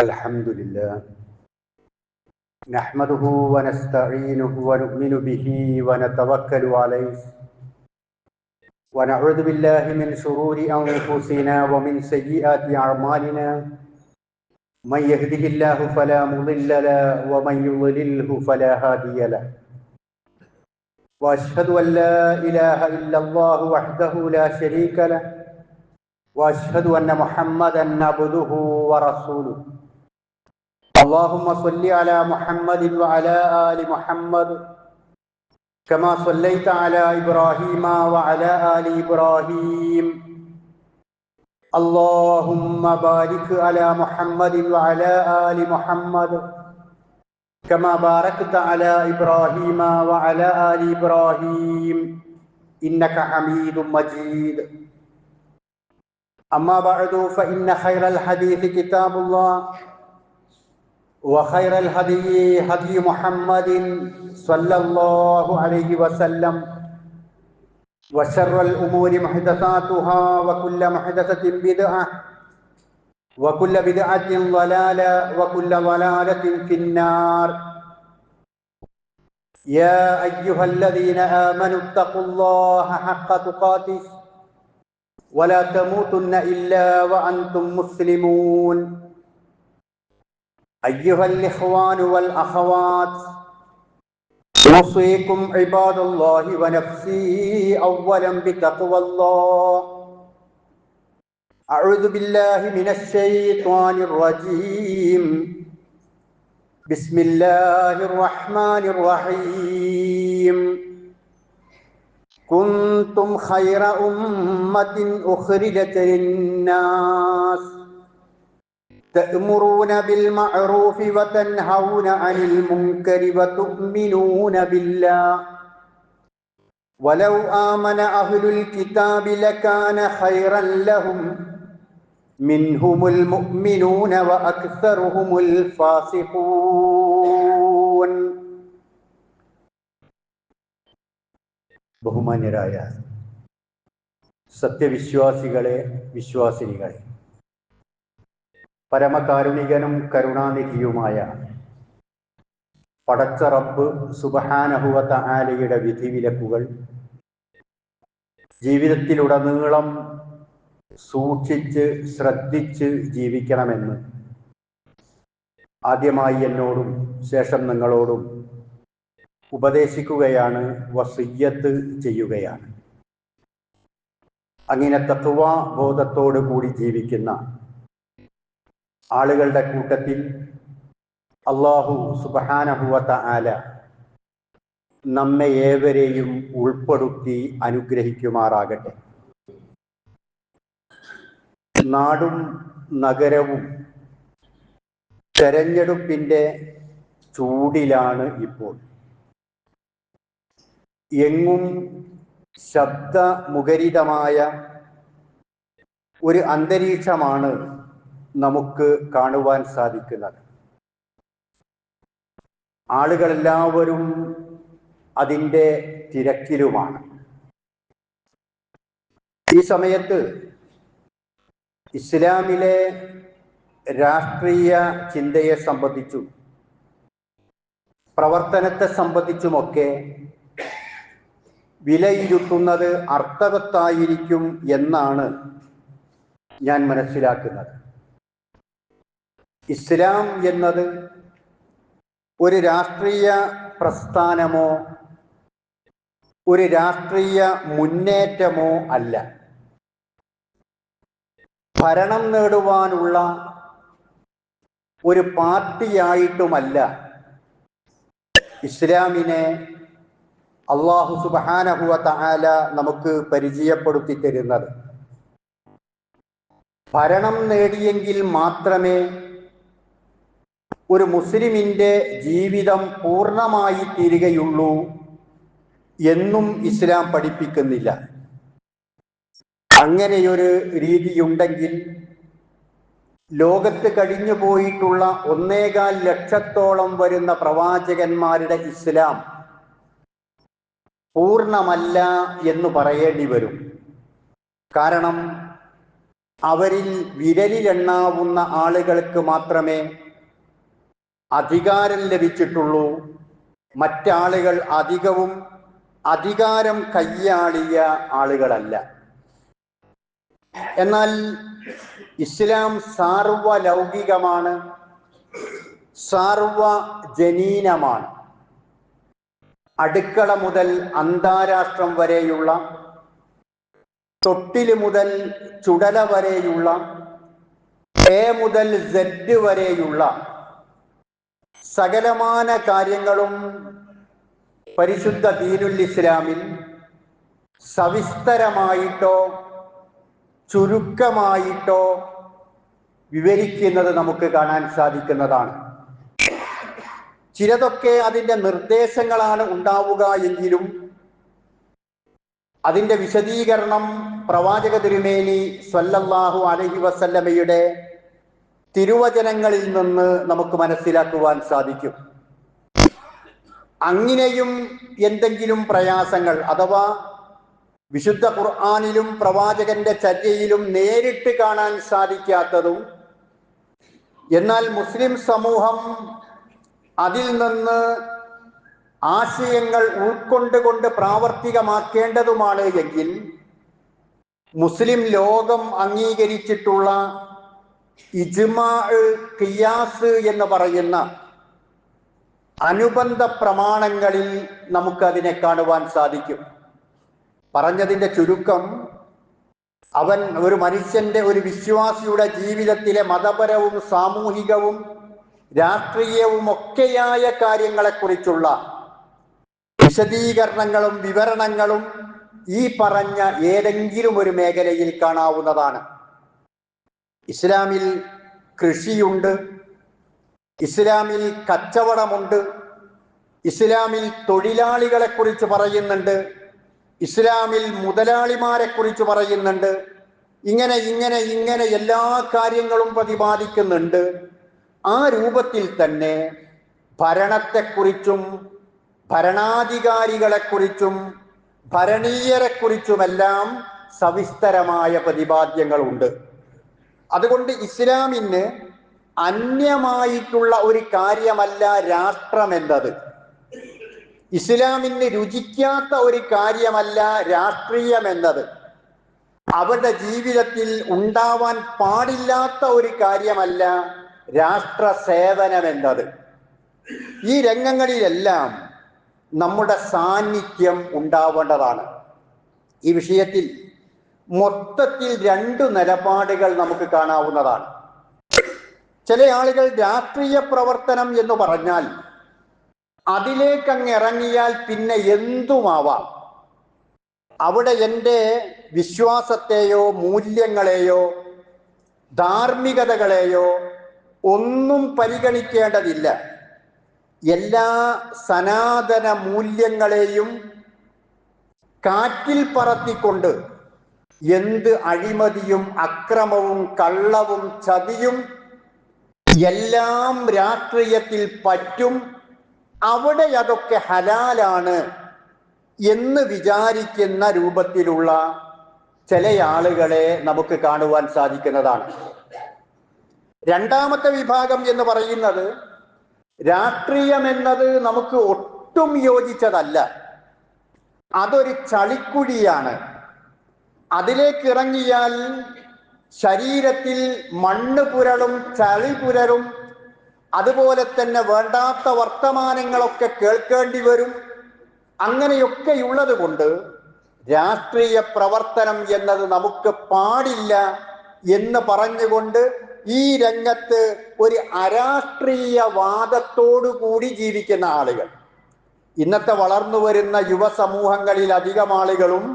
الحمد لله نحمده ونستعينه ونؤمن به ونتوكل عليه ونعوذ بالله من شرور أنفسنا ومن سيئات أعمالنا من يهده الله فلا مضل له ومن يضلله فلا هادي له وأشهد أن لا إله إلا الله وحده لا شريك له وأشهد أن محمدا عبده ورسوله اللهم صل على محمد وعلى آل محمد كما صليت على إبراهيم وعلى آل إبراهيم اللهم بارك على محمد وعلى آل محمد كما باركت على إبراهيم وعلى آل إبراهيم إنك حميد مجيد أما بعد فإن خير الحديث كتاب الله وخير الهدي هدي محمد صلى الله عليه وسلم وشر الأمور محدثاتها وكل محدثة بدعة وكل بدعة ضلالة وكل ضلالة في النار يا أيها الذين آمنوا اتقوا الله حق تقاته ولا تموتن إلا وأنتم مسلمون أيها الإخوان والأخوات أوصيكم عباد الله ونفسي أولا بتقوى الله أعوذ بالله من الشيطان الرجيم بسم الله الرحمن الرحيم كنتم خير أمة أخرجت للناس تأمرون بالمعروف وتنهون عن المنكر وتؤمنون بالله ولو آمن أهل الكتاب لكان خيرا لهم منهم المؤمنون وأكثرهم الفاسقون ബഹുമാന്യരായ സത്യവിശ്വാസികളെ വിശ്വാസിനികളെ പരമകാരുണികനും കരുണാനിധിയുമായ പടച്ച റബ്ബ് സുബ്ഹാനഹു വ തആലയുടെ വിധിവിലക്കുകൾ ജീവിതത്തിലുടനീളം സൂക്ഷിച്ച് ശ്രദ്ധിച്ച് ജീവിക്കണമെന്ന് ആദ്യമായി എന്നോടും ശേഷം നിങ്ങളോടും ഉപദേശിക്കുകയാണ്, വസിയ്യത്ത് ചെയ്യുകയാണ്. അങ്ങനെ തഖ്വാ ബോധത്തോടു കൂടി ജീവിക്കുന്ന ആളുകളുടെ കൂട്ടത്തിൽ അല്ലാഹു സുബ്ഹാനഹു വ തആല നമ്മെ ഏവരെയും ഉൾപ്പെടുത്തി അനുഗ്രഹിക്കുമാറാകട്ടെ. നാടും നഗരവും തെരഞ്ഞെടുപ്പിൻ്റെ ചൂടിലാണ് ഇപ്പോൾ. എങ്ങും ശബ്ദമുഖരിതമായ ഒരു അന്തരീക്ഷമാണ് നമുക്ക് കാണുവാൻ സാധിക്കുന്നത്. ആളുകളെല്ലാവരും അതിൻ്റെ തിരക്കിലുമാണ്. ഈ സമയത്ത് ഇസ്ലാമിലെ രാഷ്ട്രീയ ചിന്തയെ സംബന്ധിച്ചും പ്രവർത്തനത്തെ സംബന്ധിച്ചുമൊക്കെ വിലയിരുത്തുന്നത് അർത്ഥവത്തായിരിക്കും എന്നാണ് ഞാൻ മനസ്സിലാക്കുന്നത്. ഇസ്ലാം എന്നത് ഒരു രാഷ്ട്രീയ പ്രസ്ഥാനമോ ഒരു രാഷ്ട്രീയ മുന്നേറ്റമോ അല്ല. ഭരണം നേടുവാനുള്ള ഒരു പാർട്ടിയായിട്ടുമല്ല ഇസ്ലാമിനെ അല്ലാഹു സുബ്ഹാനഹു വ തആല നമുക്ക് പരിചയപ്പെടുത്തി തരുന്നത്. ഭരണം നേടിയെങ്കിൽ മാത്രമേ ഒരു മുസ്ലിമിൻ്റെ ജീവിതം പൂർണ്ണമായി തീരുകയുള്ളൂ എന്നും ഇസ്ലാം പഠിപ്പിക്കുന്നില്ല. അങ്ങനെയൊരു രീതിയുണ്ടെങ്കിൽ ലോകത്ത് കഴിഞ്ഞു പോയിട്ടുള്ള 1.25 ലക്ഷത്തോളം വരുന്ന പ്രവാചകന്മാരുടെ ഇസ്ലാം പൂർണ്ണമല്ല എന്ന് പറയേണ്ടി വരും. കാരണം അവരിൽ വിരലിലെണ്ണാവുന്ന ആളുകൾക്ക് മാത്രമേ അധികാരം ലഭിച്ചിട്ടുള്ളൂ. മറ്റാളുകൾ അധികവും അധികാരം കയ്യാളിയ ആളുകളല്ല. എന്നാൽ ഇസ്ലാം സാർവലൗകികമാണ്, സാർവജനീനമാണ്. അടുക്കള മുതൽ അന്താരാഷ്ട്രം വരെയുള്ള, തൊട്ടില് മുതൽ ചുടല വരെയുള്ള, എ മുതൽ സെഡ് വരെയുള്ള സകലമാന കാര്യങ്ങളും പരിശുദ്ധ ദീനുൽ ഇസ്ലാമിൽ സവിസ്തരമായിട്ടോ ചുരുക്കമായിട്ടോ വിവരിക്കുന്നത് നമുക്ക് കാണാൻ സാധിക്കുന്നതാണ്. ചിലതൊക്കെ അതിൻ്റെ നിർദ്ദേശങ്ങളാണ് ഉണ്ടാവുക എങ്കിലും അതിൻ്റെ വിശദീകരണം പ്രവാചക തിരുമേനി സ്വല്ലല്ലാഹു അലൈഹി വസല്ലമയുടെ തിരുവചനങ്ങളിൽ നിന്ന് നമുക്ക് മനസ്സിലാക്കുവാൻ സാധിക്കും. അങ്ങനെയും എന്തെങ്കിലും പ്രയാസങ്ങൾ അഥവാ വിശുദ്ധ ഖുർആനിലും പ്രവാചകന്റെ ചര്യയിലും നേരിട്ട് കാണാൻ സാധിക്കാത്തതും എന്നാൽ മുസ്ലിം സമൂഹം അതിൽ നിന്ന് ആശയങ്ങൾ ഉൾക്കൊണ്ടുകൊണ്ട് പ്രാവർത്തികമാക്കേണ്ടതുമാണ് എങ്കിൽ മുസ്ലിം ലോകം അംഗീകരിച്ചിട്ടുള്ള ഇജ്മാ, ഖിയാസ് എന്ന് പറയുന്ന അനുബന്ധ പ്രമാണങ്ങളിൽ നമുക്കതിനെ കാണുവാൻ സാധിക്കും. പറഞ്ഞതിൻ്റെ ചുരുക്കം, അവൻ ഒരു മനുഷ്യന്റെ, ഒരു വിശ്വാസിയുടെ ജീവിതത്തിലെ മതപരവും സാമൂഹികവും രാഷ്ട്രീയവും ഒക്കെയായ കാര്യങ്ങളെക്കുറിച്ചുള്ള വിശദീകരണങ്ങളും വിവരണങ്ങളും ഈ പറഞ്ഞ ഏതെങ്കിലും ഒരു മേഖലയിൽ കാണാവുന്നതാണ്. ഇസ്ലാമിൽ കൃഷിയുണ്ട്, ഇസ്ലാമിൽ കച്ചവടമുണ്ട്, ഇസ്ലാമിൽ തൊഴിലാളികളെ കുറിച്ച് പറയുന്നുണ്ട്, ഇസ്ലാമിൽ മുതലാളിമാരെ കുറിച്ച് പറയുന്നുണ്ട്. ഇങ്ങനെ ഇങ്ങനെ ഇങ്ങനെ എല്ലാ കാര്യങ്ങളും പ്രതിപാദിക്കുന്നുണ്ട്. ആ രൂപത്തിൽ തന്നെ ഭരണത്തെക്കുറിച്ചും ഭരണാധികാരികളെക്കുറിച്ചും ഭരണീയരെക്കുറിച്ചുമെല്ലാം സവിസ്തരമായ പ്രതിപാദ്യങ്ങളുണ്ട്. അതുകൊണ്ട് ഇസ്ലാമിന് അന്യമായിട്ടുള്ള ഒരു കാര്യമല്ല രാഷ്ട്രമെന്നത്. ഇസ്ലാമിന് രുചിക്കാത്ത ഒരു കാര്യമല്ല രാഷ്ട്രീയമെന്നത്. അവരുടെ ജീവിതത്തിൽ ഉണ്ടാവാൻ പാടില്ലാത്ത ഒരു കാര്യമല്ല രാഷ്ട്ര സേവനമെന്നത്. ഈ രംഗങ്ങളിലെല്ലാം നമ്മുടെ സാന്നിധ്യം ഉണ്ടാവേണ്ടതാണ്. ഈ വിഷയത്തിൽ മൊത്തത്തിൽ രണ്ടു നിലപാടുകൾ നമുക്ക് കാണാവുന്നതാണ്. ചില ആളുകൾ രാഷ്ട്രീയ പ്രവർത്തനം എന്ന് പറഞ്ഞാൽ അതിലേക്കങ്ങ് ഇറങ്ങിയാൽ പിന്നെ എന്തുമാവാം, അവിടെ എൻ്റെ വിശ്വാസത്തെയോ മൂല്യങ്ങളെയോ ധാർമ്മികതകളെയോ ഒന്നും പരിഗണിക്കേണ്ടതില്ല. എല്ലാ സനാതന മൂല്യങ്ങളെയും കാറ്റിൽ പറത്തിക്കൊണ്ട് എന്ത് അഴിമതിയും അക്രമവും കള്ളവും ചതിയും എല്ലാം രാഷ്ട്രീയത്തിൽ പറ്റും, അവിടെ അതൊക്കെ ഹലാലാണ് എന്ന് വിചാരിക്കുന്ന രൂപത്തിലുള്ള ചില ആളുകളെ നമുക്ക് കാണുവാൻ സാധിക്കുന്നതാണ്. രണ്ടാമത്തെ വിഭാഗം എന്ന് പറയുന്നത് രാഷ്ട്രീയമെന്നത് നമുക്ക് ഒട്ടും യോജിച്ചതല്ല, അതൊരു ചളിക്കുഴിയാണ്. അതിലേക്ക് ഇറങ്ങിയാൽ ശരീരത്തിൽ മണ്ണ് പുരളും, ചളി പുരളും, അതുപോലെ തന്നെ വേണ്ടാത്ത വർത്തമാനങ്ങളൊക്കെ കേൾക്കേണ്ടി വരും. അങ്ങനെയൊക്കെയുള്ളത് കൊണ്ട് രാഷ്ട്രീയ പ്രവർത്തനം എന്നത് നമുക്ക് പാടില്ല എന്ന് പറഞ്ഞുകൊണ്ട് ഈ രംഗത്ത് ഒരു അരാഷ്ട്രീയവാദത്തോടു കൂടി ജീവിക്കുന്ന ആളുകൾ, ഇന്നത്തെ വളർന്നു വരുന്ന യുവസമൂഹങ്ങളിൽ അധികം ആളുകളും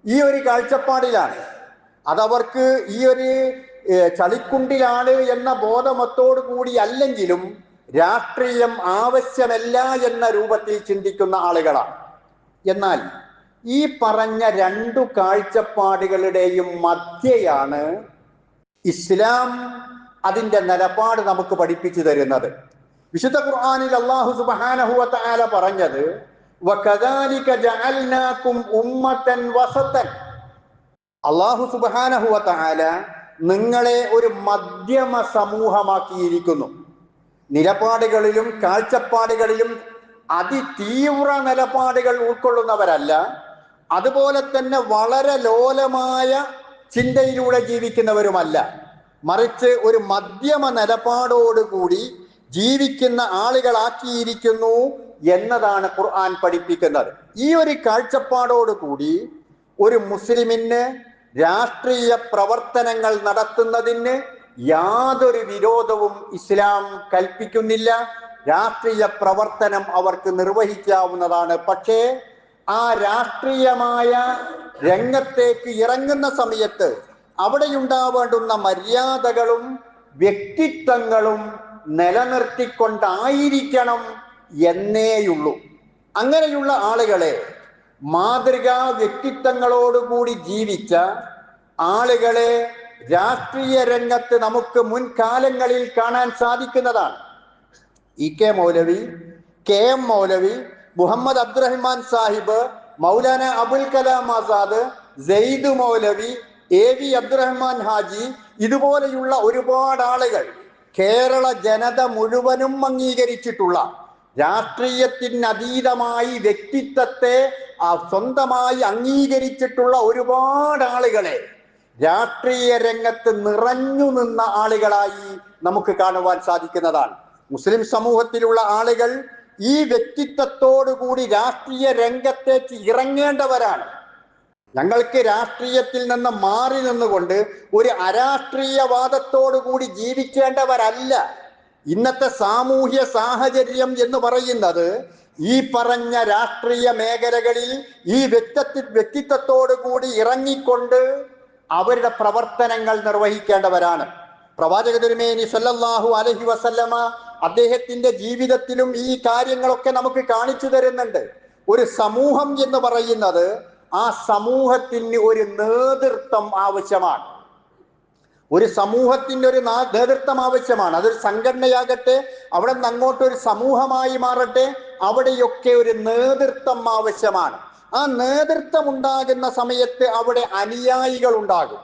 ഈ ഒരു കാഴ്ചപ്പാടിലാണ്. അതവർക്ക് ഈ ഒരു ചളിക്കുണ്ടിലാണ് എന്ന ബോധമത്തോടു കൂടി അല്ലെങ്കിലും രാഷ്ട്രീയം ആവശ്യമല്ല എന്ന രൂപത്തിൽ ചിന്തിക്കുന്ന ആളുകളാണ്. എന്നാൽ ഈ പറഞ്ഞ രണ്ടു കാഴ്ചപ്പാടുകളുടെയും മധ്യയാണ് ഇസ്ലാം അതിൻ്റെ നിലപാട് നമുക്ക് പഠിപ്പിച്ചു തരുന്നത്. വിശുദ്ധ ഖുർആനിൽ അല്ലാഹു സുബ്ഹാനഹു വ തആല പറഞ്ഞത് വകദാലിക ജഅൽനാകും ഉമ്മതൻ വസതൻ. അല്ലാഹു സുബ്ഹാനഹു വ തആല നിങ്ങളെ ഒരു മധ്യമ സമൂഹമാക്കിയിരിക്കുന്നു. നിലപാടുകളിലും കാഴ്ചപ്പാടുകളിലും അതിതീവ്ര നിലപാടുകൾ ഉൾക്കൊള്ളുന്നവരല്ല, അതുപോലെ തന്നെ വളരെ ലോലമായ ചിന്തയിലൂടെ ജീവിക്കുന്നവരുമല്ല, മറിച്ച് ഒരു മധ്യമ നിലപാടോടുകൂടി ജീവിക്കുന്ന ആളുകളാക്കിയിരിക്കുന്നു എന്നതാണ് ഖുർആൻ പഠിപ്പിക്കുന്നത്. ഈ ഒരു കാഴ്ചപ്പാടോടുകൂടി ഒരു മുസ്ലിമിന് രാഷ്ട്രീയ പ്രവർത്തനങ്ങൾ നടത്തുന്നതിന് യാതൊരു വിരോധവും ഇസ്ലാം കൽപ്പിക്കുന്നില്ല. രാഷ്ട്രീയ പ്രവർത്തനം അവർക്ക് നിർവഹിക്കാവുന്നതാണ്. പക്ഷേ ആ രാഷ്ട്രീയമായ രംഗത്തേക്ക് ഇറങ്ങുന്ന സമയത്ത് അവിടെയുണ്ടാവേണ്ടുന്ന മര്യാദകളും വ്യക്തിത്വങ്ങളും നിലനിർത്തിക്കൊണ്ടായിരിക്കണം എന്നേയുള്ളൂ. അങ്ങനെയുള്ള ആളുകളെ, മാതൃകാ വ്യക്തിത്വങ്ങളോടുകൂടി ജീവിച്ച ആളുകളെ രാഷ്ട്രീയ രംഗത്ത് നമുക്ക് മുൻകാലങ്ങളിൽ കാണാൻ സാധിക്കുന്നതാണ്. ഇ.കെ. മൗലവി, കെ.എം. മൗലവി, മുഹമ്മദ് അബ്ദുറഹ്മാൻ സാഹിബ്, മൗലാന അബുൽ കലാം ആസാദ്, സെയ്ദ് മൗലവി, എ.വി. അബ്ദുറഹ്മാൻ ഹാജി, ഇതുപോലെയുള്ള ഒരുപാട് ആളുകൾ കേരള ജനത മുഴുവനും അംഗീകരിച്ചിട്ടുള്ള, രാഷ്ട്രീയത്തിന് അതീതമായി വ്യക്തിത്വത്തെ സ്വന്തമായി അംഗീകരിച്ചിട്ടുള്ള ഒരുപാട് ആളുകളെ രാഷ്ട്രീയ രംഗത്ത് നിറഞ്ഞു നിന്ന ആളുകളായി നമുക്ക് കാണുവാൻ സാധിക്കുന്നതാണ്. മുസ്ലിം സമൂഹത്തിലുള്ള ആളുകൾ ഈ വ്യക്തിത്വത്തോടുകൂടി രാഷ്ട്രീയ രംഗത്തേക്ക് ഇറങ്ങേണ്ടവരാണ്. ഞങ്ങൾക്ക് രാഷ്ട്രീയത്തിൽ നിന്ന് മാറി നിന്നുകൊണ്ട് ഒരു അരാഷ്ട്രീയവാദത്തോടു കൂടി ജീവിക്കേണ്ടവരല്ല. ഇന്നത്തെ സാമൂഹ്യ സാഹചര്യം എന്ന് പറയുന്നത് ഈ പറഞ്ഞ രാഷ്ട്രീയ മേഖലകളിൽ ഈ വ്യക്തിത്വത്തോടു കൂടി ഇറങ്ങിക്കൊണ്ട് അവരുടെ പ്രവർത്തനങ്ങൾ നിർവഹിക്കേണ്ടവരാണ്. പ്രവാചക തിരുമേനി സല്ലല്ലാഹു അലൈഹി വസല്ലമ അദ്ദേഹത്തിന്റെ ജീവിതത്തിലും ഈ കാര്യങ്ങളൊക്കെ നമുക്ക് കാണിച്ചു തരുന്നുണ്ട്. ഒരു സമൂഹം എന്ന് പറയുന്നത് ആ സമൂഹത്തിന് ഒരു നേതൃത്വം ആവശ്യമാണ്. ഒരു സമൂഹത്തിന് ഒരു നേതൃത്വം ആവശ്യമാണ്. അതൊരു സംഘടനയാകട്ടെ, അവിടെ നിന്ന് അങ്ങോട്ട് ഒരു സമൂഹമായി മാറട്ടെ, അവിടെയൊക്കെ ഒരു നേതൃത്വം ആവശ്യമാണ്. ആ നേതൃത്വം ഉണ്ടാകുന്ന സമയത്ത് അവിടെ അനുയായികൾ ഉണ്ടാകും.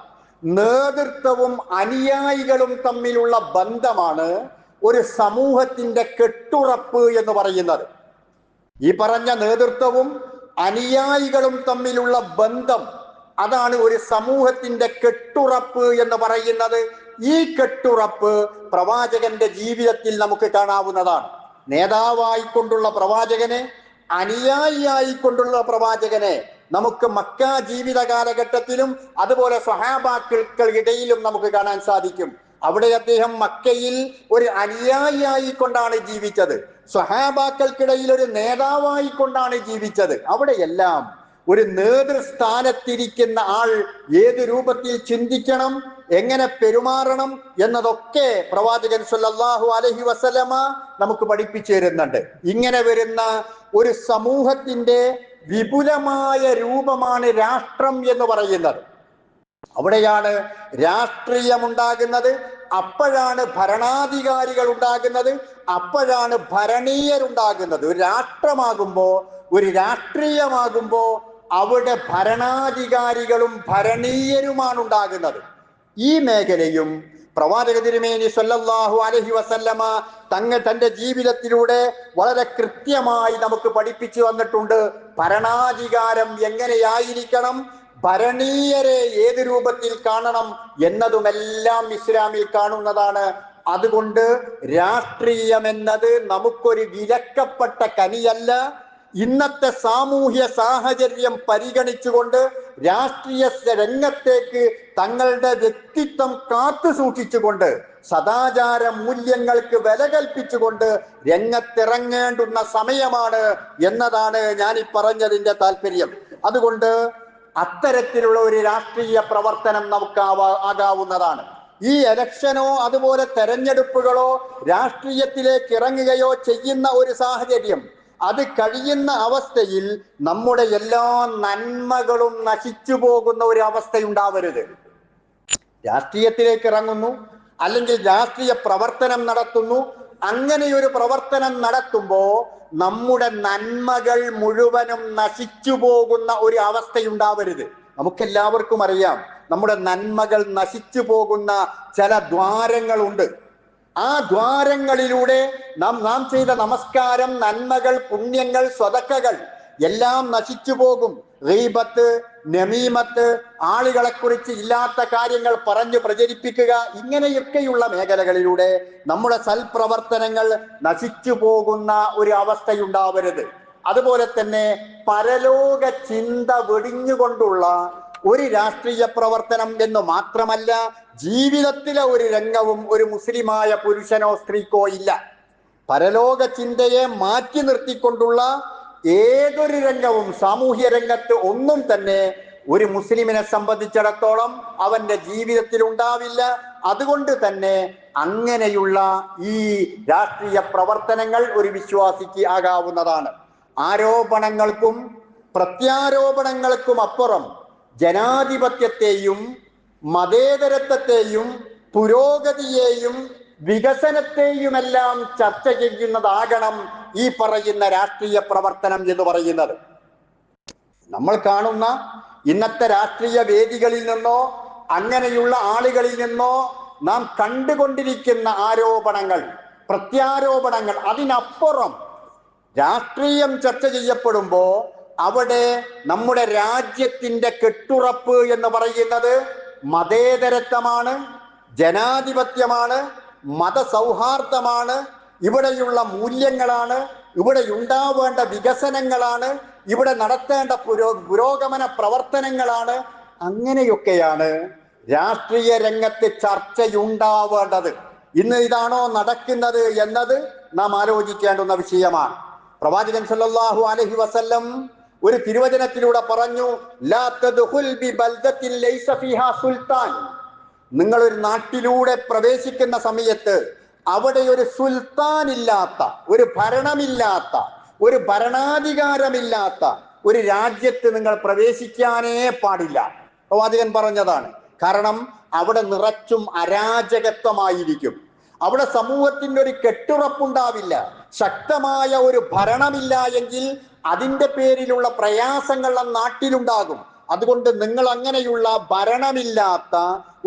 നേതൃത്വവും അനുയായികളും തമ്മിലുള്ള ബന്ധമാണ് ഒരു സമൂഹത്തിന്റെ കെട്ടുറപ്പ് എന്ന് പറയുന്നത്. ഈ പറഞ്ഞ നേതൃത്വവും അനുയായികളും തമ്മിലുള്ള ബന്ധം, അതാണ് ഒരു സമൂഹത്തിന്റെ കെട്ടുറപ്പ് എന്ന് പറയുന്നത്. ഈ കെട്ടുറപ്പ് പ്രവാചകന്റെ ജീവിതത്തിൽ നമുക്ക് കാണാവുന്നതാണ്. നേതാവായിക്കൊണ്ടുള്ള പ്രവാചകനെ, അനുയായിയായിക്കൊണ്ടുള്ള പ്രവാചകനെ നമുക്ക് മക്ക ജീവിത കാലഘട്ടത്തിലും അതുപോലെ സ്വഹാബാക്കൾക്കിടയിലും നമുക്ക് കാണാൻ സാധിക്കും. അവിടെ അദ്ദേഹം മക്കയിൽ ഒരു അനുയായിയായിക്കൊണ്ടാണ് ജീവിച്ചത്, സ്വഹാബാക്കൾക്കിടയിൽ ഒരു നേതാവായിക്കൊണ്ടാണ് ജീവിച്ചത്. അവിടെയെല്ലാം ഒരു നേതൃസ്ഥാനത്തിരിക്കുന്ന ആൾ ഏത് രൂപത്തിൽ ചിന്തിക്കണം, എങ്ങനെ പെരുമാറണം എന്നതൊക്കെ പ്രവാചകൻ സല്ലല്ലാഹു അലൈഹി വസല്ലമ നമുക്ക് പഠിപ്പിച്ചു തരുന്നുണ്ട്. ഇങ്ങനെ വരുന്ന ഒരു സമൂഹത്തിന്റെ വിപുലമായ രൂപമാണ് രാഷ്ട്രം എന്ന് പറയുന്നത്. അവിടെയാണ് രാഷ്ട്രീയം ഉണ്ടാകുന്നത്, അപ്പോഴാണ് ഭരണാധികാരികൾ ഉണ്ടാകുന്നത്, അപ്പോഴാണ് ഭരണീയരുണ്ടാകുന്നത്. ഒരു രാഷ്ട്രമാകുമ്പോ, ഒരു രാഷ്ട്രീയമാകുമ്പോ അവിടെ ഭരണാധികാരികളും ഭരണീയരുമാണ് ഉണ്ടാകുന്നത്. ഈ മേഖലയും പ്രവാചക തിരുമേനി സല്ലല്ലാഹു അലൈഹി വസല്ലമ തന്റെ ജീവിതത്തിലൂടെ വളരെ കൃത്യമായി നമുക്ക് പഠിപ്പിച്ചു വന്നിട്ടുണ്ട്. ഭരണാധികാരം എങ്ങനെയായിരിക്കണം, ഭരണീയരെ ഏത് രൂപത്തിൽ കാണണം എന്നതുമെല്ലാം ഇസ്ലാമിൽ കാണുന്നതാണ്. അതുകൊണ്ട് രാഷ്ട്രീയം എന്നത് നമുക്കൊരു വിലക്കപ്പെട്ട കനിയല്ല. ഇന്നത്തെ സാമൂഹ്യ സാഹചര്യം പരിഗണിച്ചുകൊണ്ട് രാഷ്ട്രീയ രംഗത്തേക്ക് തങ്ങളുടെ വ്യക്തിത്വം കാത്തു സൂക്ഷിച്ചുകൊണ്ട് സദാചാര മൂല്യങ്ങൾക്ക് വില കൽപ്പിച്ചുകൊണ്ട് രംഗത്തിറങ്ങേണ്ടുന്ന സമയമാണ് എന്നതാണ് ഞാൻ ഈ പറഞ്ഞതിന്റെ താല്പര്യം. അതുകൊണ്ട് അത്തരത്തിലുള്ള ഒരു രാഷ്ട്രീയ പ്രവർത്തനം നമുക്ക് ആകാവുന്നതാണ്. ഈ ഇലക്ഷനോ അതുപോലെ തെരഞ്ഞെടുപ്പുകളോ രാഷ്ട്രീയത്തിലേക്ക് ഇറങ്ങുകയോ ചെയ്യുന്ന ഒരു സാഹചര്യം, അത് കഴിയുന്ന അവസ്ഥയിൽ നമ്മുടെ എല്ലാ നന്മകളും നശിച്ചു പോകുന്ന ഒരു അവസ്ഥയുണ്ടാവരുത്. രാഷ്ട്രീയത്തിലേക്ക് ഇറങ്ങുന്നു, അല്ലെങ്കിൽ രാഷ്ട്രീയ പ്രവർത്തനം നടത്തുന്നു. അങ്ങനെയൊരു പ്രവർത്തനം നടത്തുമ്പോൾ നമ്മുടെ നന്മകൾ മുഴുവനും നശിച്ചു പോകുന്ന ഒരു അവസ്ഥയുണ്ടാവരുത്. നമുക്കെല്ലാവർക്കും അറിയാം, നമ്മുടെ നന്മകൾ നശിച്ചു പോകുന്ന ചില ദ്വാരങ്ങളുണ്ട്. ആ ദ്വാരങ്ങളിലൂടെ നാം ചെയ്ത നമസ്കാരം, നന്മകൾ, പുണ്യങ്ങൾ, സ്വതക്കകൾ എല്ലാം നശിച്ചു പോകും. ഗീബത്ത്, നമീമത്ത്, ആളുകളെ കുറിച്ച് ഇല്ലാത്ത കാര്യങ്ങൾ പറഞ്ഞു പ്രചരിപ്പിക്കുക, ഇങ്ങനെയൊക്കെയുള്ള മേഖലകളിലൂടെ നമ്മുടെ സൽപ്രവർത്തനങ്ങൾ നശിച്ചു പോകുന്ന ഒരു അവസ്ഥയുണ്ടാവരുത്. അതുപോലെ തന്നെ പരലോക ചിന്ത വെടിഞ്ഞുകൊണ്ടുള്ള ഒരു രാഷ്ട്രീയ പ്രവർത്തനം എന്ന് മാത്രമല്ല, ജീവിതത്തിലെ ഒരു രംഗവും ഒരു മുസ്ലിമായ പുരുഷനോ സ്ത്രീക്കോ ഇല്ല. പരലോക ചിന്തയെ മാറ്റി നിർത്തിക്കൊണ്ടുള്ള ഏതൊരു രംഗവും സാമൂഹ്യ രംഗത്ത് ഒന്നും തന്നെ ഒരു മുസ്ലിമിനെ സംബന്ധിച്ചിടത്തോളം അവന്റെ ജീവിതത്തിൽ ഉണ്ടാവില്ല. അതുകൊണ്ട് തന്നെ അങ്ങനെയുള്ള ഈ രാഷ്ട്രീയ പ്രവർത്തനങ്ങൾ ഒരു വിശ്വാസിക്ക് ആകാവുന്നതാണ്. ആരോപണങ്ങൾക്കും പ്രത്യാരോപണങ്ങൾക്കും അപ്പുറം ജനാധിപത്യത്തെയും മതേതരത്വത്തെയും പുരോഗതിയെയും വികസനത്തെയുമെല്ലാം ചർച്ച ചെയ്യുന്നതാകണം ഈ പറയുന്ന രാഷ്ട്രീയ പ്രവർത്തനം എന്ന് പറയുന്നത്. നമ്മൾ കാണുന്ന ഇന്നത്തെ രാഷ്ട്രീയ വേദികളിൽ നിന്നോ അങ്ങനെയുള്ള ആളുകളിൽ നിന്നോ നാം കണ്ടുകൊണ്ടിരിക്കുന്ന ആരോപണങ്ങൾ, പ്രത്യാരോപണങ്ങൾ, അതിനപ്പുറം രാഷ്ട്രീയം ചർച്ച ചെയ്യപ്പെടുമ്പോൾ അവിടെ നമ്മുടെ രാജ്യത്തിന്റെ കെട്ടുറപ്പ് എന്ന് പറയുന്നത് മതേതരത്വമാണ്, ജനാധിപത്യമാണ്, മതസൗഹാർദ്ദമാണ്, ഇവിടെയുള്ള മൂല്യങ്ങളാണ്, ഇവിടെ ഉണ്ടാവേണ്ട വികസനങ്ങളാണ്, ഇവിടെ നടത്തേണ്ട പുരോഗമന പ്രവർത്തനങ്ങളാണ്. അങ്ങനെയൊക്കെയാണ് രാഷ്ട്രീയ രംഗത്ത് ചർച്ചയുണ്ടാവേണ്ടത്. ഇന്ന് ഇതാണോ നടക്കുന്നത് എന്നത് നാം ആലോചിക്കേണ്ടുന്ന വിഷയമാണ്. പ്രവാചകൻ സല്ലല്ലാഹു അലൈഹി വസല്ലം ഒരു തിരുവചനത്തിലൂടെ പറഞ്ഞു, ലാ തദ്ഖുൽ ബി ബൽദത്തിൻ ലൈസ ഫീഹാ സുൽത്താൻ. നിങ്ങൾ ഒരു നാട്ടിലൂടെ പ്രവേശിക്കുന്ന സമയത്ത് അവിടെ ഒരു സുൽത്താൻ ഇല്ലാത്ത, ഒരു ഭരണമില്ലാത്ത, ഒരു ഭരണാധികാരമില്ലാത്ത ഒരു രാജ്യത്ത് നിങ്ങൾ പ്രവേശിക്കാനേ പാടില്ല. പ്രവാചകൻ പറഞ്ഞതാണ്. കാരണം അവിടെ നിറച്ചും അരാജകത്വമായിരിക്കും. അവിടെ സമൂഹത്തിന്റെ ഒരു കെട്ടുറപ്പുണ്ടാവില്ല. ശക്തമായ ഒരു ഭരണമില്ല എങ്കിൽ അതിന്റെ പേരിലുള്ള പ്രയാസങ്ങൾ ആ നാട്ടിലുണ്ടാകും. അതുകൊണ്ട് നിങ്ങൾ അങ്ങനെയുള്ള ഭരണമില്ലാത്ത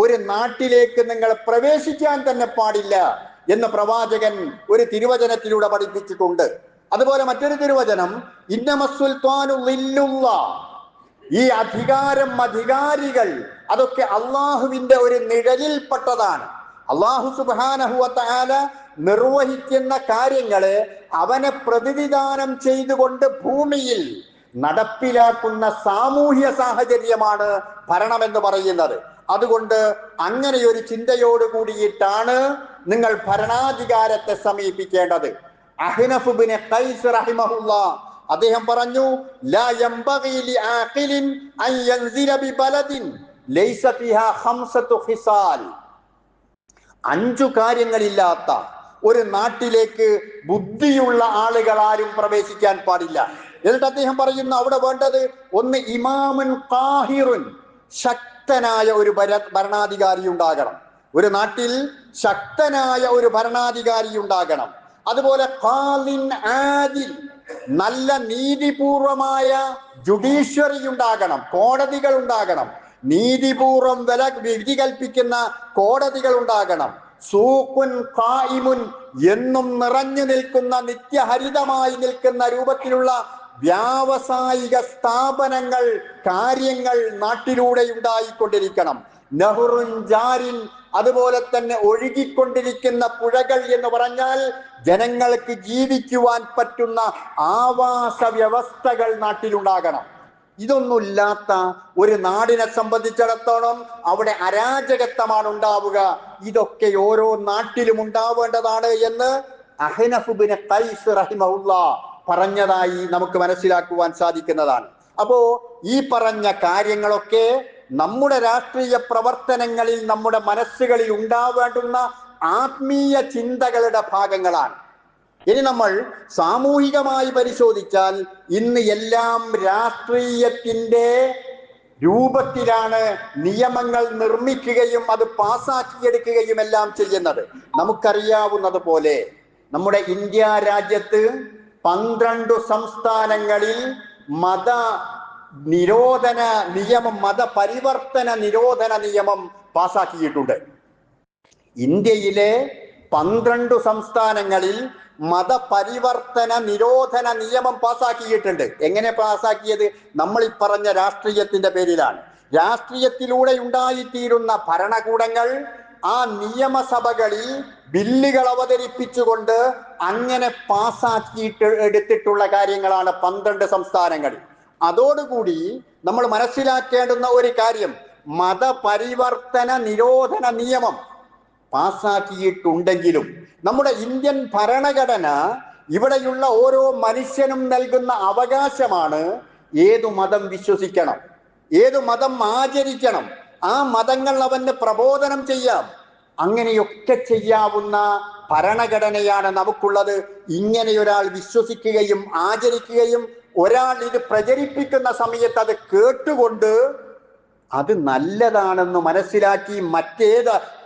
ഒരു നാട്ടിലേക്ക് നിങ്ങൾ പ്രവേശിക്കാൻ തന്നെ പാടില്ല എന്ന് പ്രവാചകൻ ഒരു തിരുവചനത്തിലൂടെ പഠിപ്പിച്ചിട്ടുണ്ട്. അതുപോലെ മറ്റൊരു തിരുവചനം, ഇന്നമസ്സുൽത്താനു ളില്ലുല്ലാഹ്. ഈ അധികാരം, അധികാരികൾ അതൊക്കെ അള്ളാഹുവിന്റെ ഒരു നിഴലിൽപ്പെട്ടതാണ്. അള്ളാഹു സുബ്ഹാനഹു വ തആല നിർവഹിക്കുന്ന കാര്യങ്ങളെ അവനെ പ്രതിനിധാനം ചെയ്തുകൊണ്ട് ഭൂമിയിൽ നടപ്പിലാക്കുന്ന സാമൂഹ്യ സാഹചര്യമാണ് ഭരണമെന്ന് പറയുന്നത്. അതുകൊണ്ട് അങ്ങനെയൊരു ചിന്തയോട് കൂടിയിട്ടാണ് നിങ്ങൾ ഭരണാധികാരത്തെ സമീപിക്കേണ്ടത്. അഹ്നഫ് ഇബ്നു ഖൈസ് റഹിമഹുല്ലാഹ് അദ്ദേഹം പറഞ്ഞു, ലാ യംബഗി ലിആഖിലിൻ അൻ യൻസില ബിബലദിൻ ലൈസ ഫീഹാ ഖംസതു ഖിസാൽ. 5 കാര്യങ്ങളില്ലാത്ത ഒരു നാട്ടിലേക്ക് ബുദ്ധിയുള്ള ആളുകൾ ആരും പ്രവേശിക്കാൻ പാടില്ല. എന്നിട്ട് അദ്ദേഹം പറയുന്നു, അവിടെ വേണ്ടത് ഒന്ന് ഇമാമുൻ ഖാഹിറുൻ, ശക്തനായ ഒരു ഭരണാധികാരി ഉണ്ടാകണം. ഒരു നാട്ടിൽ ശക്തനായ ഒരു ഭരണാധികാരി ഉണ്ടാകണം. അതുപോലെ ഖാലിൻ ആദിൽ, നല്ല നീതിപൂർവമായ ജുഡീഷ്യറി ഉണ്ടാകണം, കോടതികൾ ഉണ്ടാകണം. നീതിപൂർവം വിധി കൽപ്പിക്കുന്ന കോടതികൾ ഉണ്ടാകണം. സൂഖുൻ ഖായിമുൻ, എന്നും നിറഞ്ഞു നിൽക്കുന്ന, നിത്യഹരിതമായി നിൽക്കുന്ന രൂപത്തിലുള്ള വ്യാവസായിക സ്ഥാപനങ്ങൾ, കാര്യങ്ങൾ നാട്ടിലൂടെ ഉണ്ടായിക്കൊണ്ടിരിക്കണം. നെഹ്റുൻ ജാരിൻ, അതുപോലെ തന്നെ ഒഴുകിക്കൊണ്ടിരിക്കുന്ന പുഴകൾ എന്ന് പറഞ്ഞാൽ ജനങ്ങൾക്ക് ജീവിക്കുവാൻ പറ്റുന്ന ആവാസ വ്യവസ്ഥകൾ നാട്ടിലുണ്ടാകണം. ഇതൊന്നുമില്ലാത്ത ഒരു നാടിനെ സംബന്ധിച്ചിടത്തോളം അവിടെ അരാജകത്വമാണ് ഉണ്ടാവുക. ഇതൊക്കെ ഓരോ നാട്ടിലും ഉണ്ടാവേണ്ടതാണ് എന്ന് അഹ്നഫ് ഇബ്നു ഖൈസ് റഹിമഹുല്ലാഹ് പറഞ്ഞതായി നമുക്ക് മനസ്സിലാക്കുവാൻ സാധിക്കുന്നതാണ്. അപ്പോ ഈ പറഞ്ഞ കാര്യങ്ങളൊക്കെ നമ്മുടെ രാഷ്ട്രീയ പ്രവർത്തനങ്ങളിൽ, നമ്മുടെ മനസ്സുകളിൽ ഉണ്ടാവേണ്ടുന്ന ആത്മീയ ചിന്തകളുടെ ഭാഗങ്ങളാണ്. ഇനി നമ്മൾ സാമൂഹികമായി പരിശോധിച്ചാൽ ഇന്ന് എല്ലാം രാഷ്ട്രീയത്തിന്റെ രൂപത്തിലാണ് നിയമങ്ങൾ നിർമ്മിക്കുകയും അത് പാസാക്കിയെടുക്കുകയും എല്ലാം ചെയ്യുന്നത്. നമുക്കറിയാവുന്നത് പോലെ നമ്മുടെ ഇന്ത്യ രാജ്യത്ത് 12 സംസ്ഥാനങ്ങളിൽ മത നിരോധന നിയമം, മതപരിവർത്തന നിരോധന നിയമം പാസാക്കിയിട്ടുണ്ട്. ഇന്ത്യയിലെ 12 സംസ്ഥാനങ്ങളിൽ മതപരിവർത്തന നിരോധന നിയമം പാസാക്കിയിട്ടുണ്ട്. എങ്ങനെ പാസാക്കിയത്? നമ്മൾ ഈ പറഞ്ഞ രാഷ്ട്രീയത്തിന്റെ പേരിലാണ്. രാഷ്ട്രീയത്തിലൂടെ ഉണ്ടായിത്തീരുന്ന ഭരണകൂടങ്ങൾ ആ നിയമസഭകളിൽ ബില്ലുകൾ അവതരിപ്പിച്ചുകൊണ്ട് അങ്ങനെ പാസാക്കിയിട്ട് എടുത്തിട്ടുള്ള കാര്യങ്ങളാണ് 12 സംസ്ഥാനങ്ങളിൽ. അതോടുകൂടി നമ്മൾ മനസ്സിലാക്കേണ്ടുന്ന ഒരു കാര്യം, മതപരിവർത്തന നിരോധന നിയമം പാസാക്കിയിട്ടുണ്ടെങ്കിലും നമ്മുടെ ഇന്ത്യൻ ഭരണഘടന ഇവിടെയുള്ള ഓരോ മനുഷ്യനും നൽകുന്ന അവകാശമാണ് ഏതു മതം വിശ്വസിക്കണം, ഏതു മതം ആചരിക്കണം, ആ മതങ്ങൾ അവന് പ്രബോധനം ചെയ്യാം, അങ്ങനെയൊക്കെ ചെയ്യാവുന്ന ഭരണഘടനയാണ് നമുക്കുള്ളത്. ഇങ്ങനെ ഒരാൾ വിശ്വസിക്കുകയും ആചരിക്കുകയും ഒരാൾ ഇത് പ്രചരിപ്പിക്കുന്ന സമയത്ത് അത് കേട്ടുകൊണ്ട് അത് നല്ലതാണെന്ന് മനസ്സിലാക്കി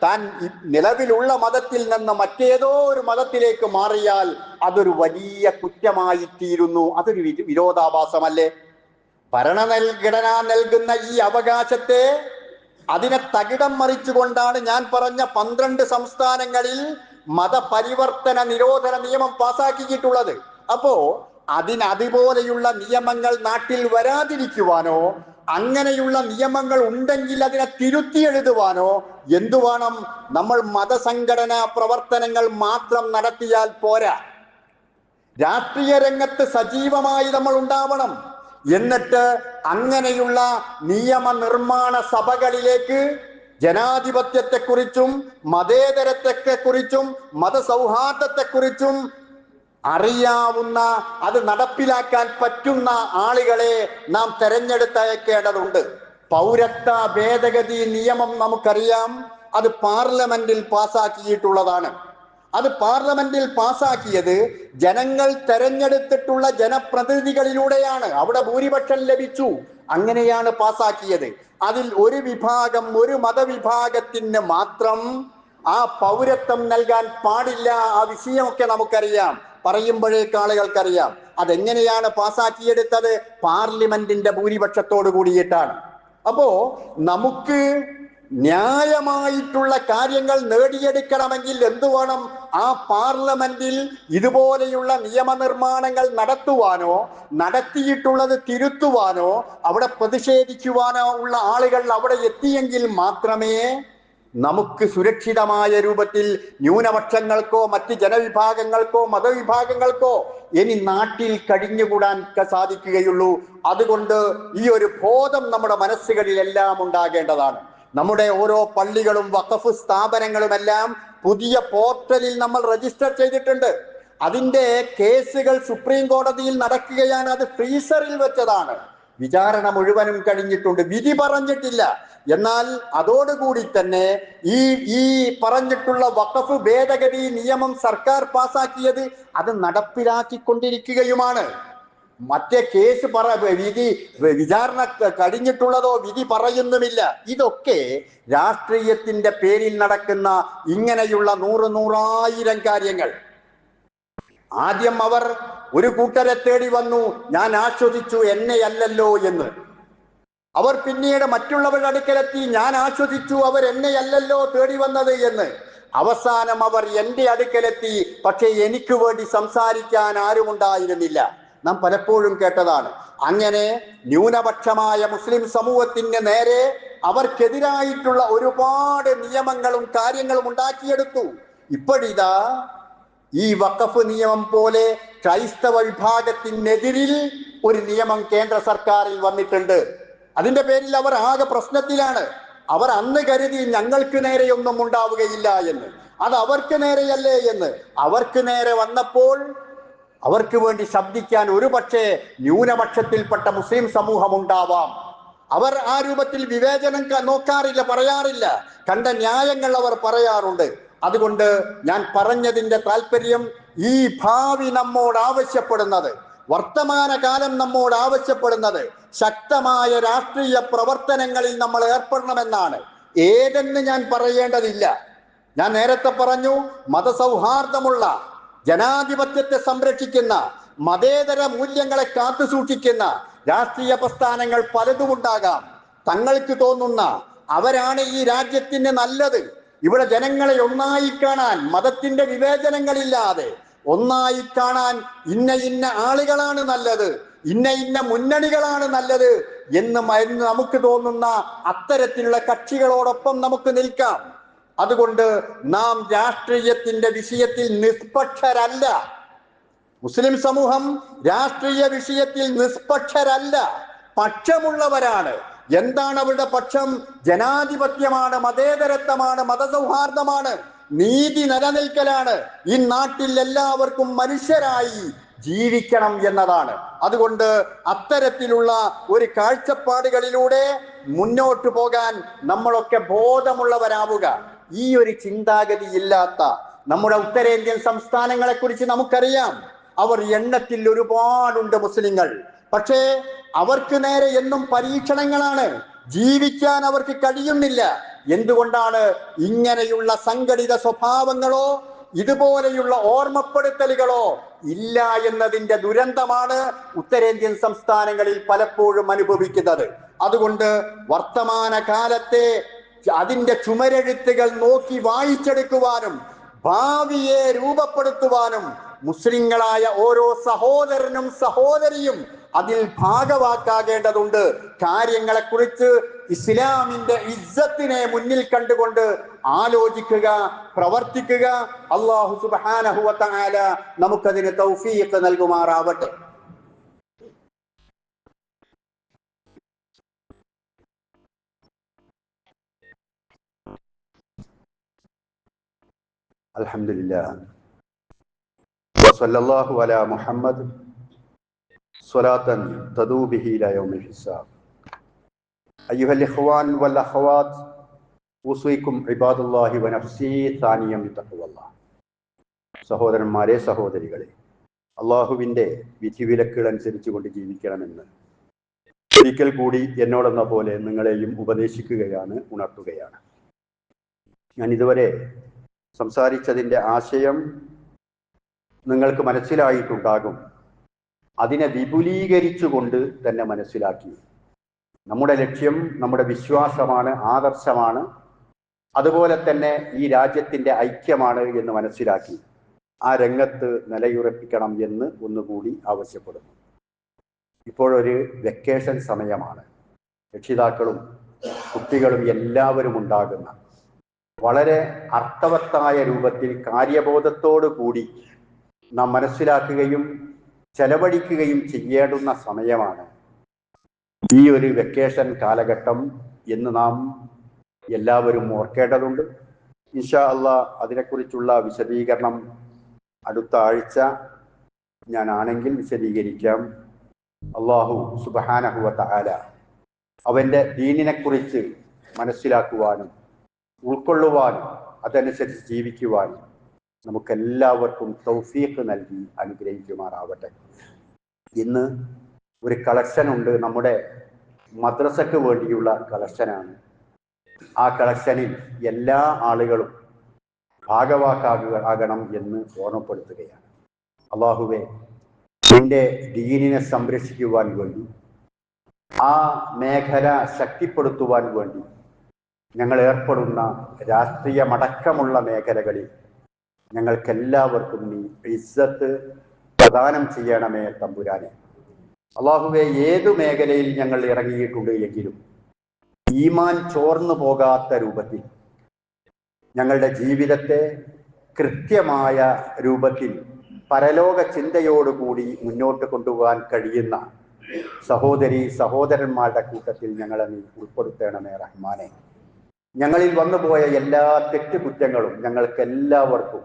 താൻ നിലവിലുള്ള മതത്തിൽ നിന്ന് മറ്റേതോ ഒരു മതത്തിലേക്ക് മാറിയാൽ അതൊരു വലിയ കുറ്റമായി തീരുന്നു. അതൊരു വിരോധാഭാസമല്ലേ? ഭരണഘടന നൽകുന്ന ഈ അവകാശത്തെ അതിനെ തകിടം മറിച്ചുകൊണ്ടാണ് ഞാൻ പറഞ്ഞ 12 സംസ്ഥാനങ്ങളിൽ മതപരിവർത്തന നിരോധന നിയമം പാസാക്കിയിട്ടുള്ളത്. അപ്പോ അതുപോലെയുള്ള നിയമങ്ങൾ നാട്ടിൽ വരാതിരിക്കുവാനോ അങ്ങനെയുള്ള നിയമങ്ങൾ ഉണ്ടെങ്കിൽ അതിനെ തിരുത്തി എഴുതുവാനോ എന്തു വേണം? നമ്മൾ മതസംഘടനാ പ്രവർത്തനങ്ങൾ മാത്രം നടത്തിയാൽ പോരാ, രാഷ്ട്രീയ രംഗത്ത് സജീവമായി നമ്മൾ ഉണ്ടാവണം. എന്നിട്ട് അങ്ങനെയുള്ള നിയമനിർമ്മാണ സഭകളിലേക്ക് ജനാധിപത്യത്തെക്കുറിച്ചും മതേതരത്വത്തെക്കുറിച്ചും മതസൗഹാർദ്ദത്തെക്കുറിച്ചും അറിയാവുന്ന, അത് നടപ്പിലാക്കാൻ പറ്റുന്ന ആളുകളെ നാം തെരഞ്ഞെടുത്തയക്കേണ്ടതുണ്ട്. പൗരത്വ ഭേദഗതി നിയമം നമുക്കറിയാം, അത് പാർലമെന്റിൽ പാസാക്കിയിട്ടുള്ളതാണ്. അത് പാർലമെന്റിൽ പാസാക്കിയത് ജനങ്ങൾ തെരഞ്ഞെടുത്തിട്ടുള്ള ജനപ്രതിനിധികളിലൂടെയാണ്. അവിടെ ഭൂരിപക്ഷം ലഭിച്ചു, അങ്ങനെയാണ് പാസാക്കിയത്. അതിൽ ഒരു വിഭാഗം, ഒരു മതവിഭാഗത്തിന് മാത്രം ആ പൗരത്വം നൽകാൻ പാടില്ല. ആ വിഷയമൊക്കെ നമുക്കറിയാം, പറയുമ്പോഴേക്ക് ആളുകൾക്കറിയാം. അതെങ്ങനെയാണ് പാസാക്കിയെടുത്തത്? പാർലമെന്റിന്റെ ഭൂരിപക്ഷത്തോട് കൂടിയിട്ടാണ്. അപ്പോ നമുക്ക് ന്യായമായിട്ടുള്ള കാര്യങ്ങൾ നേടിയെടുക്കണമെങ്കിൽ എന്തു വേണം? ആ പാർലമെന്റിൽ ഇതുപോലെയുള്ള നിയമനിർമ്മാണങ്ങൾ നടത്തുവാനോ നടത്തിയിട്ടുള്ളത് തിരുത്തുവാനോ അവിടെ പ്രതിഷേധിക്കുവാനോ ഉള്ള ആളുകൾ അവിടെ എത്തിയെങ്കിൽ മാത്രമേ നമുക്ക് സുരക്ഷിതമായ രൂപത്തിൽ ന്യൂനപക്ഷങ്ങൾക്കോ മറ്റ് ജനവിഭാഗങ്ങൾക്കോ മതവിഭാഗങ്ങൾക്കോ ഇനി നാട്ടിൽ കഴിഞ്ഞുകൂടാൻ സാധിക്കുകയുള്ളൂ. അതുകൊണ്ട് ഈ ഒരു ബോധം നമ്മുടെ മനസ്സുകളിലെല്ലാം ഉണ്ടാകേണ്ടതാണ്. നമ്മുടെ ഓരോ പള്ളികളും വഖഫ് സ്ഥാപനങ്ങളുമെല്ലാം പുതിയ പോർട്ടലിൽ നമ്മൾ രജിസ്റ്റർ ചെയ്തിട്ടുണ്ട്. അതിന്റെ കേസുകൾ സുപ്രീം കോടതിയിൽ നടക്കുകയാണ്. അത് ഫ്രീസറിൽ വെച്ചതാണ്. വിചാരണ മുഴുവനും കഴിഞ്ഞിട്ടുണ്ട്, വിധി പറഞ്ഞിട്ടില്ല. എന്നാൽ അതോടുകൂടി തന്നെ ഈ പറഞ്ഞിട്ടുള്ള വഖഫ് ഭേദഗതി നിയമം സർക്കാർ പാസാക്കിയത് അത് നടപ്പിലാക്കിക്കൊണ്ടിരിക്കുകയുമാണ്. മറ്റേ കേസ് വിചാരണ കഴിഞ്ഞിട്ടുള്ളതോ വിധി പറയുന്നുമില്ല. ഇതൊക്കെ രാഷ്ട്രീയത്തിന്റെ പേരിൽ നടക്കുന്ന ഇങ്ങനെയുള്ള നൂറായിരം കാര്യങ്ങൾ. ആദ്യം അവർ ഒരു കൂട്ടരെ തേടി വന്നു, ഞാൻ ആശ്വസിച്ചു, എന്നെയല്ലല്ലോ എന്ന്. അവർ പിന്നീട് മറ്റുള്ളവരുടെ അടുക്കലെത്തി, ഞാൻ ആശ്വസിച്ചു, അവർ എന്നെയല്ലല്ലോ തേടി വന്നത് എന്ന്. അവസാനം അവർ എൻ്റെ അടുക്കലെത്തി, പക്ഷേ എനിക്ക് വേണ്ടി സംസാരിക്കാൻ ആരുമുണ്ടായിരുന്നില്ല. നാം പലപ്പോഴും കേട്ടതാണ്. അങ്ങനെ ന്യൂനപക്ഷമായ മുസ്ലിം സമൂഹത്തിന് നേരെ അവർക്കെതിരായിട്ടുള്ള ഒരുപാട് നിയമങ്ങളും കാര്യങ്ങളും ഉണ്ടാക്കിയെടുത്തു. ഇപ്പോഴിതാ ഈ വഖഫ് നിയമം പോലെ ക്രൈസ്തവ വിഭാഗത്തിനെതിരിൽ ഒരു നിയമം കേന്ദ്ര സർക്കാരിൽ വന്നിട്ടുണ്ട്. അതിന്റെ പേരിൽ അവർ ആകെ പ്രശ്നത്തിലാണ്. അവർ അന്ന് കരുതി ഞങ്ങൾക്ക് നേരെയൊന്നും ഉണ്ടാവുകയില്ല എന്ന്. അത് അവർക്ക് നേരെയല്ലേ എന്ന്. അവർക്ക് നേരെ വന്നപ്പോൾ അവർക്ക് വേണ്ടി ശബ്ദിക്കാൻ ഒരുപക്ഷെ ന്യൂനപക്ഷത്തിൽപ്പെട്ട മുസ്ലിം സമൂഹം ഉണ്ടാവാം. അവർ ആ രൂപത്തിൽ വിവേചനം നോക്കാറില്ല, പറയാറില്ല. കണ്ട ന്യായങ്ങൾ അവർ പറയാറുണ്ട്. അതുകൊണ്ട് ഞാൻ പറഞ്ഞതിന്റെ താല്പര്യം, ഈ ഭാവി നമ്മോട് ആവശ്യപ്പെടുന്നത്, വർത്തമാനകാലം നമ്മോട് ആവശ്യപ്പെടുന്നത് ശക്തമായ രാഷ്ട്രീയ പ്രവർത്തനങ്ങളിൽ നമ്മൾ ഏർപ്പെടണമെന്നാണ്. ഏതെന്ന് ഞാൻ പറയേണ്ടതില്ല. ഞാൻ നേരത്തെ പറഞ്ഞു, മതസൗഹാർദ്ദമുള്ള, ജനാധിപത്യത്തെ സംരക്ഷിക്കുന്ന, മതേതര മൂല്യങ്ങളെ കാത്തു സൂക്ഷിക്കുന്ന രാഷ്ട്രീയ പ്രസ്ഥാനങ്ങൾ പലതുമുണ്ടാകാം. തങ്ങൾക്ക് തോന്നുന്ന അവരാണ് ഈ രാജ്യത്തിന് നല്ലത്, ഇവിടെ ജനങ്ങളെ ഒന്നായി കാണാൻ, മതത്തിന്റെ വിവേചനങ്ങളില്ലാതെ ഒന്നായി കാണാൻ ഇന്ന ഇന്ന ആളുകളാണ് നല്ലത്, ഇന്ന ഇന്ന മുന്നണികളാണ് നല്ലത് എന്ന് നമുക്ക് തോന്നുന്ന അത്തരത്തിലുള്ള കക്ഷികളോടൊപ്പം നമുക്ക് നിൽക്കാം. അതുകൊണ്ട് നാം രാഷ്ട്രീയത്തിന്റെ വിഷയത്തിൽ നിഷ്പക്ഷരല്ല. മുസ്ലിം സമൂഹം രാഷ്ട്രീയ വിഷയത്തിൽ നിഷ്പക്ഷരല്ല, പക്ഷമുള്ളവരാണ്. എന്താണ് അവരുടെ പക്ഷം? ജനാധിപത്യമാണ്, മതേതരത്വമാണ്, മതസൗഹാർദ്ദമാണ്, നീതി നിലനിൽക്കലാണ്, ഈ നാട്ടിൽ എല്ലാവർക്കും മനുഷ്യരായി ജീവിക്കണം എന്നതാണ്. അതുകൊണ്ട് അത്തരത്തിലുള്ള ഒരു കാഴ്ചപ്പാടുകളിലൂടെ മുന്നോട്ട് പോകാൻ നമ്മളൊക്കെ ബോധമുള്ളവരാവുക. ഈ ഒരു ചിന്താഗതി ഇല്ലാത്ത നമ്മുടെ ഉത്തരേന്ത്യൻ സംസ്ഥാനങ്ങളെ കുറിച്ച് നമുക്കറിയാം. അവർ എണ്ണത്തിൽ ഒരുപാടുണ്ട് മുസ്ലിങ്ങൾ. പക്ഷേ അവർക്ക് നേരെ എന്നും പരീക്ഷണങ്ങളാണ്, ജീവിക്കാൻ അവർക്ക് കഴിയുന്നില്ല. എന്തുകൊണ്ടാണ്? ഇങ്ങനെയുള്ള സംഘടിത സ്വഭാവങ്ങളോ ഇതുപോലെയുള്ള ഓർമ്മപ്പെടുത്തലുകളോ ഇല്ല എന്നതിന്റെ ദുരന്തമാണ് ഉത്തരേന്ത്യൻ സംസ്ഥാനങ്ങളിൽ പലപ്പോഴും അനുഭവിക്കുന്നത്. അതുകൊണ്ട് വർത്തമാന കാലത്തെ അതിന്റെ ചുമരെഴുത്തുകൾ നോക്കി വായിച്ചെടുക്കുവാനും ഭാവിയെ രൂപപ്പെടുത്തുവാനും മുസ്ലിങ്ങളായ ഓരോ സഹോദരനും സഹോദരിയും അതിൽ ഭാഗവാക്കാകേണ്ടതുണ്ട്. കാര്യങ്ങളെക്കുറിച്ച് ഇസ്ലാമിന്റെ ഇസ്സത്തിനെ മുന്നിൽ കണ്ടുകൊണ്ട് ആലോചിക്കുക, പ്രവർത്തിക്കുക. അല്ലാഹു സുബ്ഹാനഹു വ തആല നമുക്കതിന് തൗഫീഖ് നൽകുമാറാവട്ടെ. അൽഹംദുലില്ലാഹ് വസല്ലല്ലാഹു അലാ മുഹമ്മദ് സ്വലാത്തൻ തദൂ ബിഹി ഇലാ യൗമിൽ ഹിസാബ്. അയ്യുഹൽ ഇഖ്വാൻ വൽ അഖവാത്ത് ഉസീകും ഇബാദുല്ലാഹി വ നഫ്സി സാനിയം ബിത്തഖ്വല്ലാഹ്. സഹോദരന്മാരെ, സഹോദരികളെ, അള്ളാഹുവിൻ്റെ വിധിവിലക്കുകൾ അനുസരിച്ചുകൊണ്ട് ജീവിക്കണമെന്ന് ഒരിക്കൽ കൂടി എന്നോടെന്ന പോലെ നിങ്ങളെയും ഉപദേശിക്കുകയാണ്, ഉണർത്തുകയാണ്. ഞാൻ ഇതുവരെ സംസാരിച്ചതിൻ്റെ ആശയം നിങ്ങൾക്ക് മനസ്സിലായിട്ടുണ്ടാകും. അതിനെ വിപുലീകരിച്ചുകൊണ്ട് തന്നെ മനസ്സിലാക്കി. നമ്മുടെ ലക്ഷ്യം നമ്മുടെ വിശ്വാസമാണ്, ആദർശമാണ്, അതുപോലെ തന്നെ ഈ രാജ്യത്തിൻ്റെ ഐക്യമാണ് എന്ന് മനസ്സിലാക്കി ആ രംഗത്ത് നിലയുറപ്പിക്കണം എന്ന് ഒന്നുകൂടി ആവശ്യപ്പെടുന്നു. ഇപ്പോഴൊരു വെക്കേഷൻ സമയമാണ്. രക്ഷിതാക്കളും കുട്ടികളും എല്ലാവരും ഉണ്ടാകുന്ന വളരെ അർത്ഥവത്തായ രൂപത്തിൽ കാര്യബോധത്തോടു കൂടി നാം മനസ്സിലാക്കുകയും ചെലവഴിക്കുകയും ചെയ്യേണ്ടുന്ന സമയമാണ് ഈ ഒരു വെക്കേഷൻ കാലഘട്ടം എന്ന് നാം എല്ലാവരും ഓർക്കേണ്ടതുണ്ട്. ഇൻഷാ അല്ലാഹ് അതിനെക്കുറിച്ചുള്ള വിശദീകരണം അടുത്ത ആഴ്ച ഞാനാണെങ്കിൽ വിശദീകരിക്കാം. അല്ലാഹു സുബ്ഹാനഹു വ തആല അവൻ്റെ ദീനിനെക്കുറിച്ച് മനസ്സിലാക്കുവാനും ഉൾക്കൊള്ളുവാനും അതനുസരിച്ച് ജീവിക്കുവാനും നമുക്കെല്ലാവർക്കും തൗഫീഖ് നൽകി അനുഗ്രഹിക്കുമാറാവട്ടെ. ഇന്ന് ഒരു കളക്ഷൻ ഉണ്ട്, നമ്മുടെ മദ്രസയ്ക്ക് വേണ്ടിയുള്ള കളക്ഷനാണ്. ആ കളക്ഷനിൽ എല്ലാ ആളുകളും ഭാഗവാക്കാകണം എന്ന് ഓർമ്മപ്പെടുത്തുകയാണ്. അല്ലാഹുവേ, നിന്റെ ദീനിനെ സംരക്ഷിക്കുവാൻ വേണ്ടി, ആ മേഖല ശക്തിപ്പെടുത്തുവാൻ വേണ്ടി ഞങ്ങൾ ഏർപ്പെടുന്ന രാഷ്ട്രീയമടക്കമുള്ള മേഖലകളിൽ ഞങ്ങൾക്കെല്ലാവർക്കും നീ ഇസ്സത്ത് പ്രദാനം ചെയ്യണമേ തമ്പുരാനെ. അല്ലാഹുവേ, ഏതു മേഖലയിൽ ഞങ്ങൾ ഇറങ്ങിയിട്ടുണ്ട് എങ്കിലും ഈമാൻ ചോർന്നു പോകാത്ത രൂപത്തിൽ ഞങ്ങളുടെ ജീവിതത്തെ കൃത്യമായ രൂപത്തിൽ പരലോക ചിന്തയോടുകൂടി മുന്നോട്ട് കൊണ്ടുപോകാൻ കഴിയുന്ന സഹോദരി സഹോദരന്മാരുടെ കൂട്ടത്തിൽ ഞങ്ങളെ നീ ഉൾപ്പെടുത്തണമേ റഹ്മാനെ. ഞങ്ങളിൽ വന്നുപോയ എല്ലാ തെറ്റുകുറ്റങ്ങളും ഞങ്ങൾക്ക് എല്ലാവർക്കും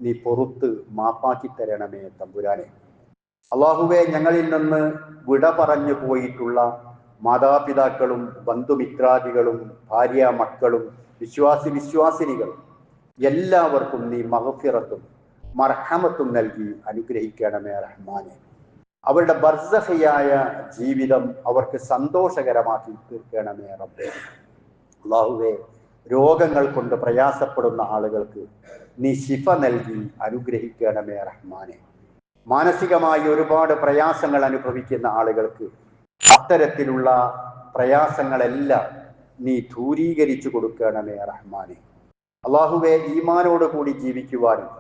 നീ പൊറുത്ത് മാപ്പാക്കി തരണമേ തമ്പുരാനെ. അല്ലാഹുവേ, ഞങ്ങളിൽ നിന്ന് വിട പറഞ്ഞു പോയിട്ടുള്ള മാതാപിതാക്കളും ബന്ധുമിത്രാദികളും ഭാര്യ മക്കളും വിശ്വാസിനികളും എല്ലാവർക്കും നീ മഗ്ഫിറത്തും മർഹമത്തും നൽകി അനുഗ്രഹിക്കണമേ റഹ്മാനെ. അവരുടെ ബർസഖിയായ ജീവിതം അവർക്ക് സന്തോഷകരമാക്കി തീർക്കണമേ റബ്ബേ. അല്ലാഹുവേ, രോഗങ്ങൾ കൊണ്ട് പ്രയാസപ്പെടുന്ന ആളുകൾക്ക് നീ ശിഫ നൽകി അനുഗ്രഹിക്കണമേ റഹ്മാനെ. മാനസികമായി ഒരുപാട് പ്രയാസങ്ങൾ അനുഭവിക്കുന്ന ആളുകൾക്ക് അത്തരത്തിലുള്ള പ്രയാസങ്ങളെല്ലാം നീ ദൂരീകരിച്ചു കൊടുക്കണമേ റഹ്മാനെ. അള്ളാഹുവെ, ഈമാനോട് കൂടി ജീവിക്കുവാനും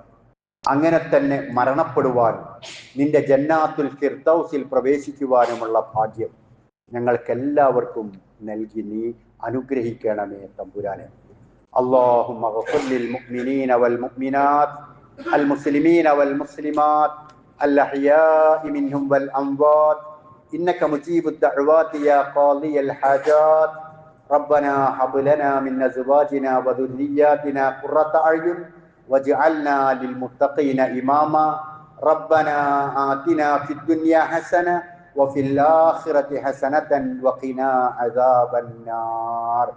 അങ്ങനെ തന്നെ മരണപ്പെടുവാനും നിന്റെ ജന്നാത്തുൽ ഫിർദൗസിൽ പ്രവേശിക്കുവാനുമുള്ള ഭാഗ്യം ഞങ്ങൾക്കെല്ലാവർക്കും നൽകി നീ അനുഗ്രഹിക്കണമേ തമ്പുരാനെ. اللهم اغفر للمؤمنين والمؤمنات المسلمين والمسلمات الأحياء منهم والأموات إنك مجيب الدعوات يا قاضي الحاجات. ربنا هب لنا من أزواجنا وذرياتنا قرة أعين واجعلنا للمتقين إماما. ربنا آتنا في الدنيا حسنة وفي الآخرة حسنة وقنا عذاب النار.